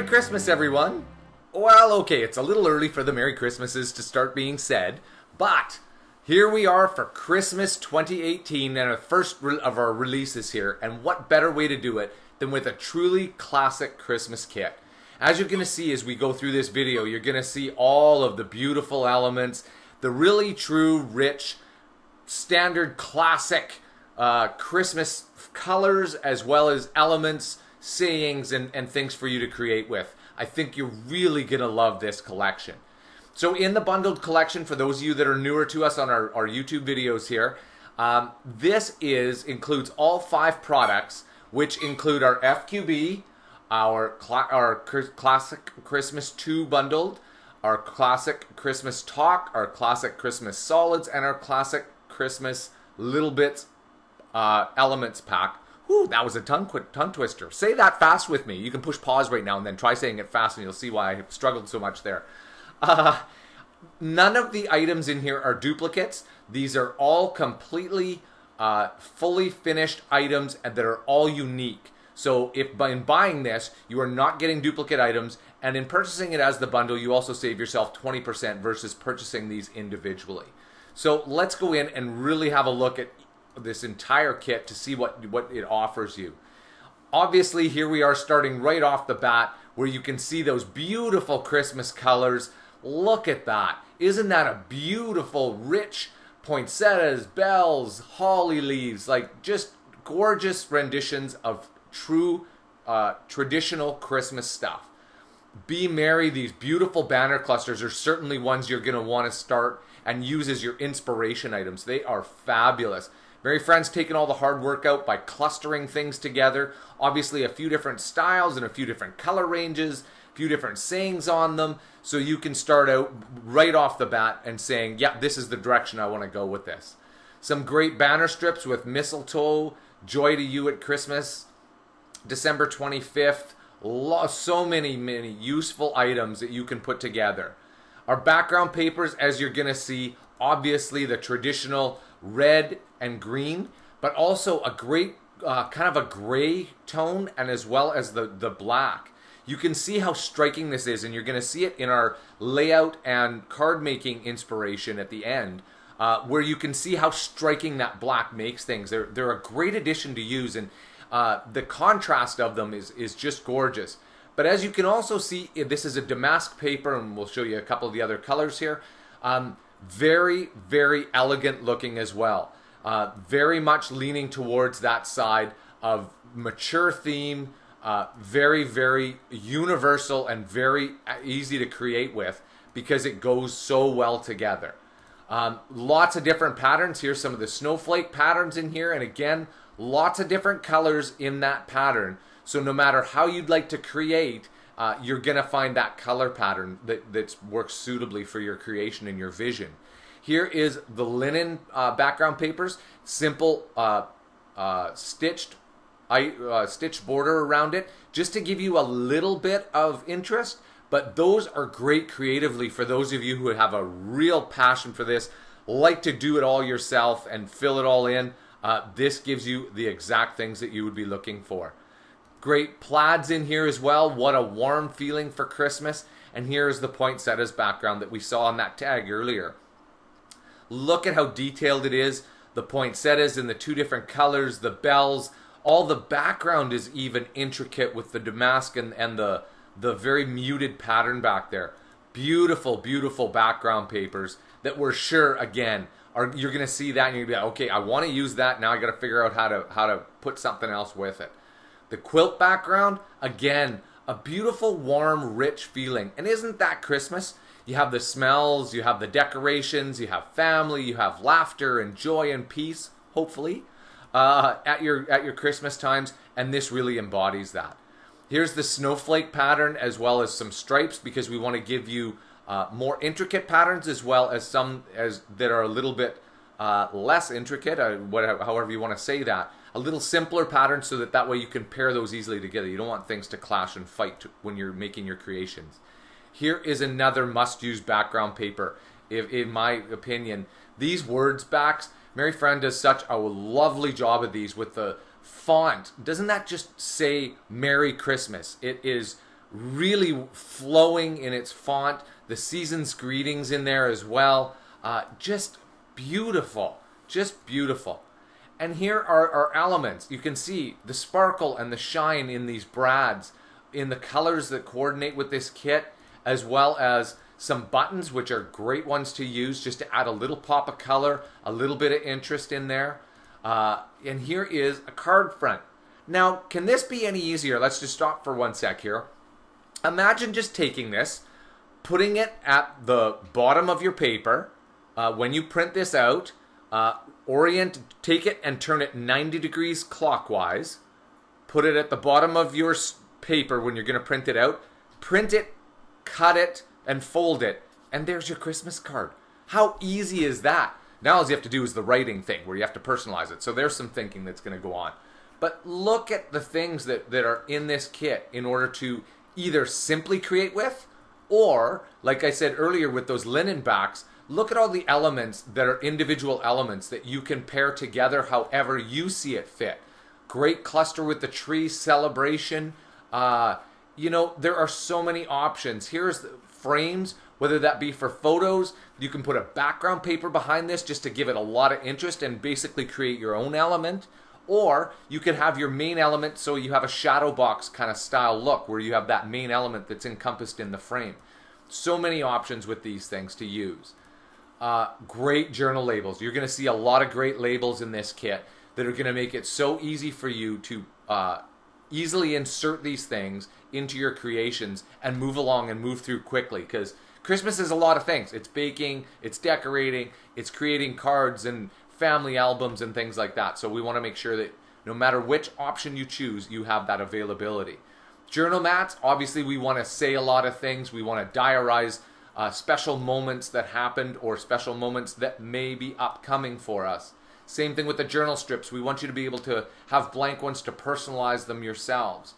Merry Christmas, everyone! Well, okay, it's a little early for the Merry Christmases to start being said, but here we are for Christmas 2018 and the first of our releases here, and what better way to do it than with a truly classic Christmas kit. As you're going to see as we go through this video, you're going to see all of the beautiful elements, the really true, rich, standard, classic Christmas colors, as well as elements, sayings, and things for you to create with. I think you're really going to love this collection. So in the bundled collection, for those of you that are newer to us on our YouTube videos here, this includes all 5 products, which include our FQB, our Classic Christmas 2 bundled, our Classic Christmas Talk, our Classic Christmas Solids, and our Classic Christmas Little Bits Elements Pack. Whew, that was a tongue twister. Say that fast with me. You can push pause right now and then try saying it fast and you'll see why I struggled so much there. None of the items in here are duplicates. These are all completely fully finished items that are all unique. So if in buying this, you are not getting duplicate items, and in purchasing it as the bundle, you also save yourself 20% versus purchasing these individually. So let's go in and really have a look at this entire kit to see what it offers you. Obviously, here we are starting right off the bat where you can see those beautiful Christmas colors. Look at that. Isn't that a beautiful, rich poinsettias, bells, holly leaves, like just gorgeous renditions of true traditional Christmas stuff. Be merry. These beautiful banner clusters are certainly ones you're going to want to start and use as your inspiration items. They are fabulous. Merry Friend's taken all the hard work out by clustering things together. Obviously a few different styles and a few different color ranges, a few different sayings on them, so you can start out right off the bat and saying, yeah, this is the direction I want to go with this. Some great banner strips with mistletoe, joy to you at Christmas, December 25th, so many useful items that you can put together. Our background papers, as you're going to see, obviously the traditional red and green, but also a great kind of a gray tone, and as well as the black. You can see how striking this is, and you're going to see it in our layout and card making inspiration at the end, where you can see how striking that black makes things. They're a great addition to use, and the contrast of them is just gorgeous. But as you can also see, this is a damask paper, and we'll show you a couple of the other colors here. Very, very elegant looking as well. Very much leaning towards that side of mature theme, very, very universal and very easy to create with because it goes so well together. Lots of different patterns. Here's some of the snowflake patterns in here, and again, lots of different colors in that pattern. So no matter how you'd like to create, you're going to find that color pattern that works suitably for your creation and your vision. Here is the linen background papers, simple stitched border around it, just to give you a little bit of interest. But those are great creatively for those of you who have a real passion for this, like to do it all yourself and fill it all in. This gives you the exact things that you would be looking for. Great plaids in here as well. What a warm feeling for Christmas. And here's the poinsettias background that we saw on that tag earlier. Look at how detailed it is. The poinsettias in the 2 different colors, the bells, all the background is even intricate with the damask and the very muted pattern back there. Beautiful, beautiful background papers that we're sure, again, you're going to see that and you're going to be like, okay, I want to use that. Now I got to figure out how to put something else with it. The quilt background, again, a beautiful, warm, rich feeling. And isn't that Christmas? You have the smells, you have the decorations, you have family, you have laughter and joy and peace, hopefully, at your Christmas times, and this really embodies that. Here's the snowflake pattern as well as some stripes, because we want to give you more intricate patterns as well as some that are a little bit less intricate, however you want to say that. A little simpler pattern so that way you can pair those easily together. You don't want things to clash and fight when you're making your creations. Here is another must-use background paper. In my opinion, these words backs, Merry Friend does such a lovely job of these with the font. Doesn't that just say Merry Christmas? It is really flowing in its font. The season's greetings in there as well. Just beautiful, just beautiful. And here are our elements. You can see the sparkle and the shine in these brads, in the colors that coordinate with this kit, as well as some buttons, which are great ones to use just to add a little pop of color, a little bit of interest in there. And here is a card front. Now, can this be any easier? Let's just stop for one sec here. Imagine just taking this, putting it at the bottom of your paper. When you print this out, take it and turn it 90 degrees clockwise. Put it at the bottom of your paper when you're going to print it out. Print it, cut it, and fold it. And there's your Christmas card. How easy is that? Now all you have to do is the writing thing where you have to personalize it. So there's some thinking that's going to go on. But look at the things that are in this kit in order to either simply create with, or, like I said earlier with those linen backs, look at all the elements that are individual elements that you can pair together however you see it fit. Great cluster with the tree celebration. You know, there are so many options. Here's the frames, whether that be for photos. You can put a background paper behind this just to give it a lot of interest and basically create your own element. Or you can have your main element so you have a shadow box kind of style look where you have that main element that's encompassed in the frame. So many options with these things to use. Great journal labels. You're going to see a lot of great labels in this kit that are going to make it so easy for you to easily insert these things into your creations and move along and move through quickly, because Christmas is a lot of things. It's baking, it's decorating, it's creating cards and family albums and things like that. So we want to make sure that no matter which option you choose, you have that availability. Journal mats, obviously we want to say a lot of things. We want to diarize special moments that happened or special moments that may be upcoming for us. Same thing with the journal strips. We want you to be able to have blank ones to personalize them yourselves.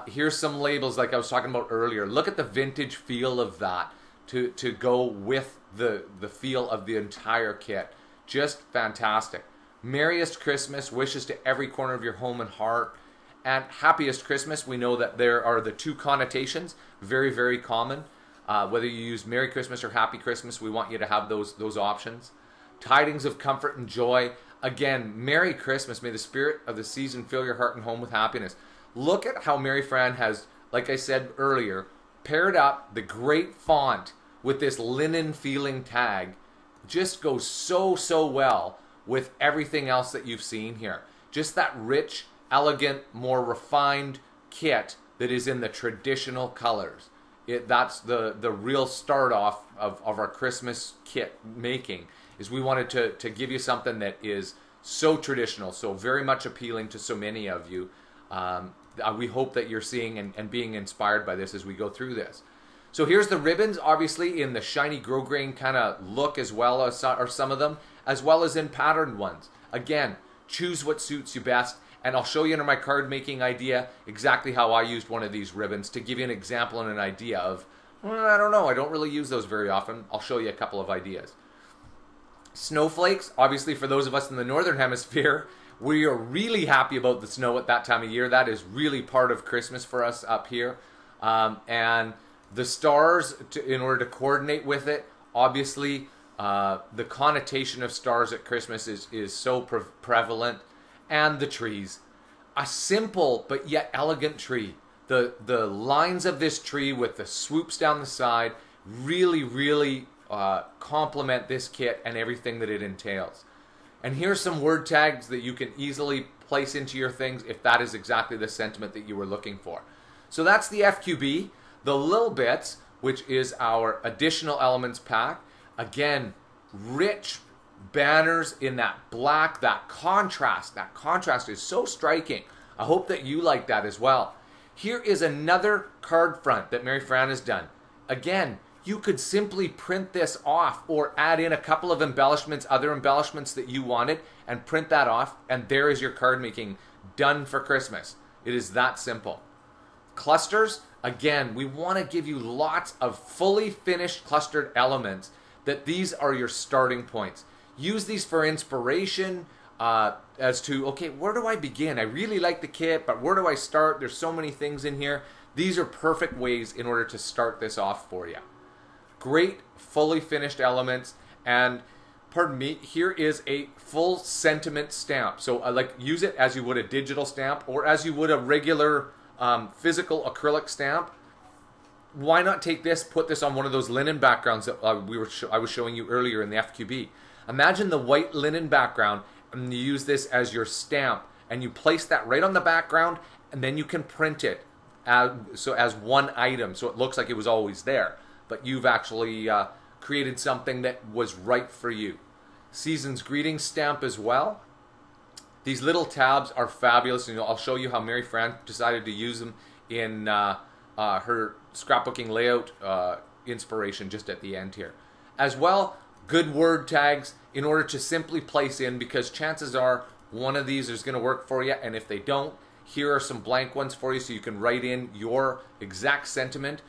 Here's some labels like I was talking about earlier. Look at the vintage feel of that to go with the feel of the entire kit. Just fantastic. Merriest Christmas, wishes to every corner of your home and heart. And happiest Christmas, we know that there are the two connotations, very, very common. Whether you use Merry Christmas or Happy Christmas, we want you to have those options. Tidings of comfort and joy. Again, Merry Christmas. May the spirit of the season fill your heart and home with happiness. Look at how Mary Fran has, like I said earlier, paired up the great font with this linen feeling tag. Just goes so, so well with everything else that you've seen here. Just that rich, elegant, more refined kit that is in the traditional colors. That's the real start off of our Christmas kit making, is we wanted to give you something that is so traditional, so very much appealing to so many of you. We hope that you're seeing and being inspired by this as we go through this. So here's the ribbons, obviously in the shiny grosgrain kind of look as well as are some of them, as well as in patterned ones. Again, choose what suits you best, and I'll show you in my card making idea exactly how I used one of these ribbons to give you an example and an idea of, well, I don't know, I don't really use those very often. I'll show you a couple of ideas. Snowflakes, obviously for those of us in the Northern Hemisphere, we are really happy about the snow at that time of year. That is really part of Christmas for us up here. And the stars, in order to coordinate with it, obviously the connotation of stars at Christmas is so prevalent. And the trees. A simple but yet elegant tree. The lines of this tree with the swoops down the side really, really complement this kit and everything that it entails. And here's some word tags that you can easily place into your things if that is exactly the sentiment that you were looking for. So that's the FQB. The Little Bits, which is our additional elements pack. Again, rich banners in that black, that contrast is so striking. I hope that you like that as well. Here is another card front that Mary Fran has done. Again, you could simply print this off or add in a couple of embellishments, other embellishments that you wanted, and print that off, and there is your card making done for Christmas. It is that simple. Clusters, again, we want to give you lots of fully finished clustered elements that these are your starting points. Use these for inspiration as to, okay, where do I begin? I really like the kit, but where do I start? There's so many things in here. These are perfect ways in order to start this off for you. Great fully finished elements, and pardon me, here is a full sentiment stamp. So like use it as you would a digital stamp or as you would a regular physical acrylic stamp. Why not take this, put this on one of those linen backgrounds that I was showing you earlier in the FQB. Imagine the white linen background, and you use this as your stamp, and you place that right on the background, and then you can print it as one item, so it looks like it was always there, but you've actually created something that was right for you. Season's greetings stamp as well. These little tabs are fabulous, and I'll show you how Mary Fran decided to use them in her scrapbooking layout inspiration just at the end here. As well, good word tags in order to simply place in, because chances are one of these is going to work for you, and if they don't, here are some blank ones for you so you can write in your exact sentiment.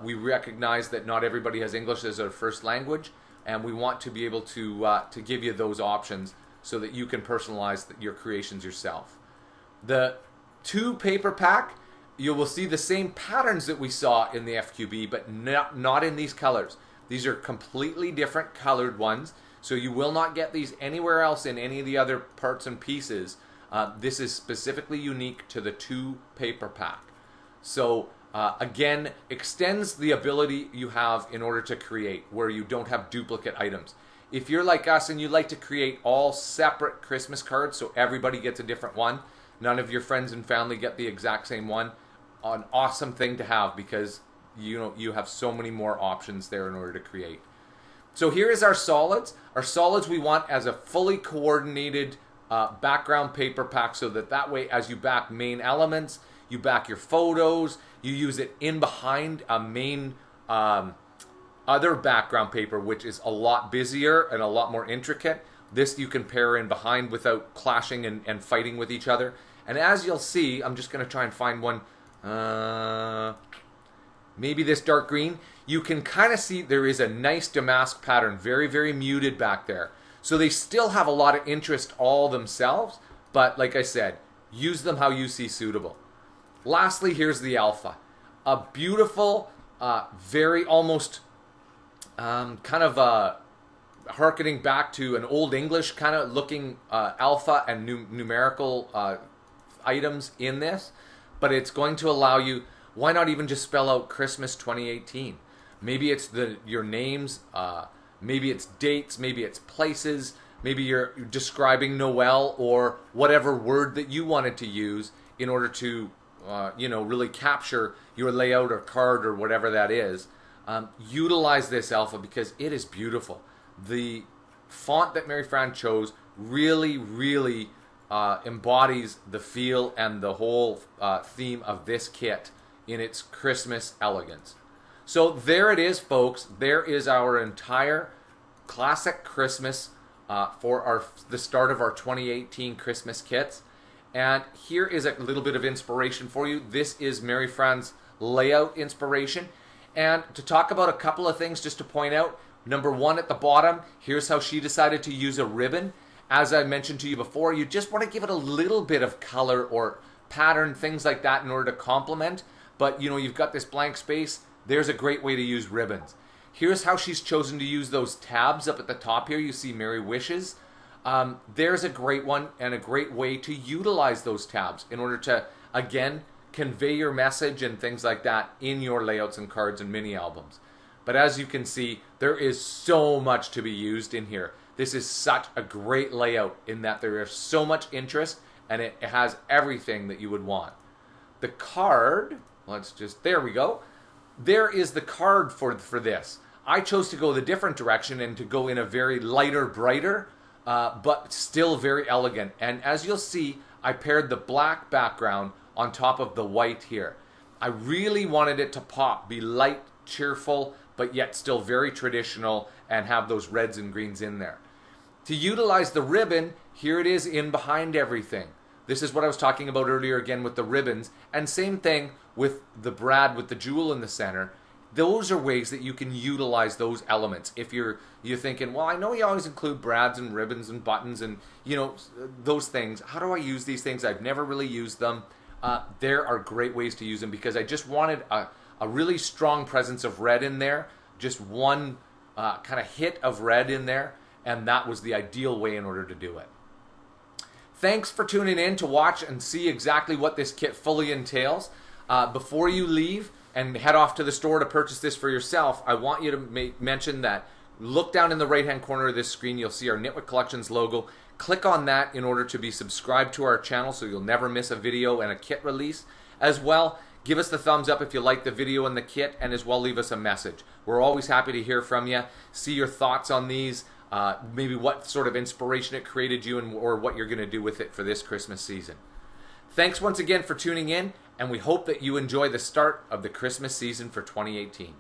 We recognize that not everybody has English as their first language, and we want to be able to give you those options so that you can personalize your creations yourself. The 2 paper pack, you will see the same patterns that we saw in the FQB, but not in these colors. These are completely different colored ones, so you will not get these anywhere else in any of the other parts and pieces. This is specifically unique to the 2 paper pack. So again, extends the ability you have in order to create, where you don't have duplicate items. If you're like us and you like to create all separate Christmas cards so everybody gets a different one, none of your friends and family get the exact same one, an awesome thing to have, because you have so many more options there in order to create. So here is our solids. Our solids we want as a fully coordinated background paper pack, so that way as you back main elements, you back your photos, you use it in behind a main other background paper, which is a lot busier and a lot more intricate. This you can pair in behind without clashing and fighting with each other. And as you'll see, I'm just going to try and find one, maybe this dark green. You can kind of see there is a nice damask pattern, very, very muted back there. So they still have a lot of interest all themselves, but like I said, use them how you see suitable. Lastly, here's the alpha. A beautiful, very almost kind of hearkening back to an Old English kind of looking alpha and numerical items in this, but it's going to allow you, why not even just spell out Christmas 2018? Maybe it's your names, maybe it's dates, maybe it's places, maybe you're describing Noel or whatever word that you wanted to use in order to really capture your layout or card or whatever that is. Utilize this alpha because it is beautiful. The font that Mary Fran chose really, really embodies the feel and the whole theme of this kit in its Christmas elegance. So there it is, folks. There is our entire classic Christmas for the start of our 2018 Christmas kits. And here is a little bit of inspiration for you. This is Mary Fran's layout inspiration. And to talk about a couple of things just to point out, number 1 at the bottom, here's how she decided to use a ribbon. As I mentioned to you before, you just want to give it a little bit of color or pattern, things like that in order to complement. But you've got this blank space. There's a great way to use ribbons. Here's how she's chosen to use those tabs up at the top here. You see Merry Wishes. There's a great one and a great way to utilize those tabs in order to, again, convey your message and things like that in your layouts and cards and mini albums. But as you can see, there is so much to be used in here. This is such a great layout in that there is so much interest and it has everything that you would want. The card, there we go. There is the card for this. I chose to go the different direction and to go in a very lighter, brighter, but still very elegant. And as you'll see, I paired the black background on top of the white here. I really wanted it to pop, be light, cheerful, but yet still very traditional and have those reds and greens in there. To utilize the ribbon, here it is in behind everything. This is what I was talking about earlier again with the ribbons, and same thing with the brad with the jewel in the center. Those are ways that you can utilize those elements. If you're thinking, well, I know you always include brads and ribbons and buttons and those things. How do I use these things? I've never really used them. there are great ways to use them, because I just wanted a really strong presence of red in there, just one kind of hit of red in there, and that was the ideal way in order to do it. Thanks for tuning in to watch and see exactly what this kit fully entails. Before you leave and head off to the store to purchase this for yourself, I want you to mention that look down in the right hand corner of this screen. You'll see our Nitwit Collections logo. Click on that in order to be subscribed to our channel so you'll never miss a video and a kit release. As well, give us the thumbs up if you like the video and the kit, and as well leave us a message. We're always happy to hear from you, see your thoughts on these, maybe what sort of inspiration it created you, or what you're going to do with it for this Christmas season. Thanks once again for tuning in, and we hope that you enjoy the start of the Christmas season for 2018.